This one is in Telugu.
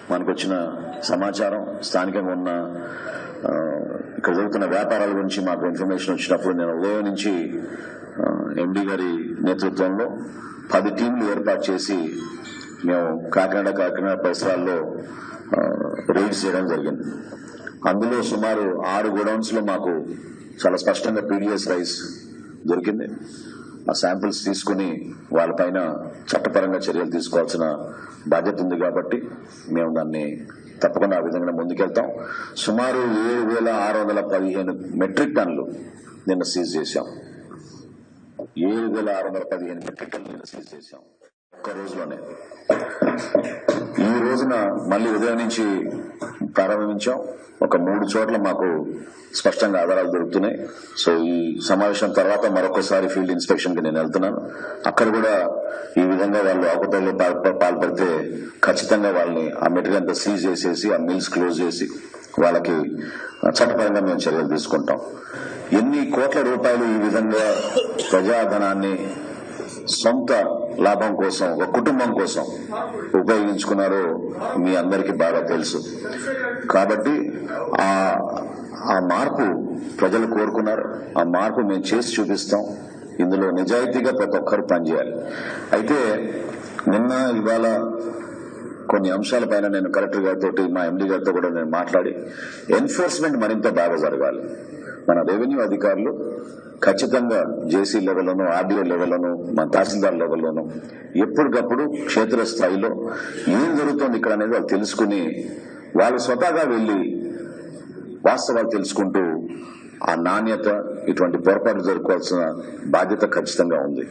మనకు వచ్చిన సమాచారం స్థానికంగా ఉన్న ఇక్కడ జరుగుతున్న వ్యాపారాల గురించి మాకు ఇన్ఫర్మేషన్ వచ్చినప్పుడు నేను ఉదయం నుంచి ఎండి గారి నేతృత్వంలో 10 టీంలు ఏర్పాటు చేసి మేము కాకినాడ పరిసరాల్లో రైడ్స్ చేయడం జరిగింది. అందులో సుమారు 6 గోడౌన్స్ లో మాకు చాలా స్పష్టంగా పీడిఎస్ రైస్ దొరికింది. ఆ శాంపిల్స్ తీసుకుని వాళ్ళపైన చట్టపరంగా చర్యలు తీసుకోవాల్సిన బాధ్యత ఉంది కాబట్టి మేము దాన్ని తప్పకుండా ఆ విధంగా ముందుకెళ్తాం. సుమారు 7,615 మెట్రిక్ టన్నులు నిన్న సీజ్ చేశాం. 7,615 మెట్రిక్ టన్నులు నిన్న సీజ్ చేశాం ఒక్క రోజులోనే. ఈ రోజున మళ్ళీ ఉదయం నుంచి ప్రారంభించాం. ఒక 3 చోట్ల మాకు స్పష్టంగా ఆధారాలు దొరుకుతున్నాయి. సో ఈ సమావేశం తర్వాత మరొకసారి ఫీల్డ్ ఇన్స్పెక్షన్ కి నేను వెళ్తున్నాను. అక్కడ కూడా ఈ విధంగా వాళ్ళు ఆకుపైలో పాల్పడితే ఖచ్చితంగా వాళ్ళని ఆ మెటీరియల్ అంతా సీజ్ చేసేసి ఆ మిల్స్ క్లోజ్ చేసి వాళ్ళకి చట్టపరంగా మేము చర్యలు తీసుకుంటాం. ఎన్ని కోట్ల రూపాయలు ఈ విధంగా ప్రజాధనాన్ని సొంత లాభం కోసం ఒక కుటుంబం కోసం ఉపయోగించుకున్నారో మీ అందరికీ బాగా తెలుసు. కాబట్టి ఆ మార్పు ప్రజలు కోరుకున్నారు. ఆ మార్పు మేము చేసి చూపిస్తాం. ఇందులో నిజాయితీగా ప్రతి ఒక్కరు పనిచేయాలి. అయితే నిన్న ఇవాళ కొన్ని అంశాలపైన నేను కలెక్టర్ గారితో మా ఎండీ గారితో కూడా నేను మాట్లాడి ఎన్ఫోర్స్మెంట్ మరింత బాగా జరగాలి. మన రెవెన్యూ అధికారులు ఖచ్చితంగా జేసీ లెవెల్లోనూ ఆర్డీఓ లెవెల్లోనూ మన తహసీల్దార్ లెవెల్లోనూ ఎప్పటికప్పుడు క్షేత్రస్థాయిలో ఏం జరుగుతుంది ఇక్కడ అనేది వాళ్ళు తెలుసుకుని వాళ్ళు స్వతహాగా వెళ్లి వాస్తవాలు తెలుసుకుంటూ ఆ నాణ్యత ఇటువంటి పొరపాట్లు జరుపుకోవాల్సిన బాధ్యత ఖచ్చితంగా ఉంది.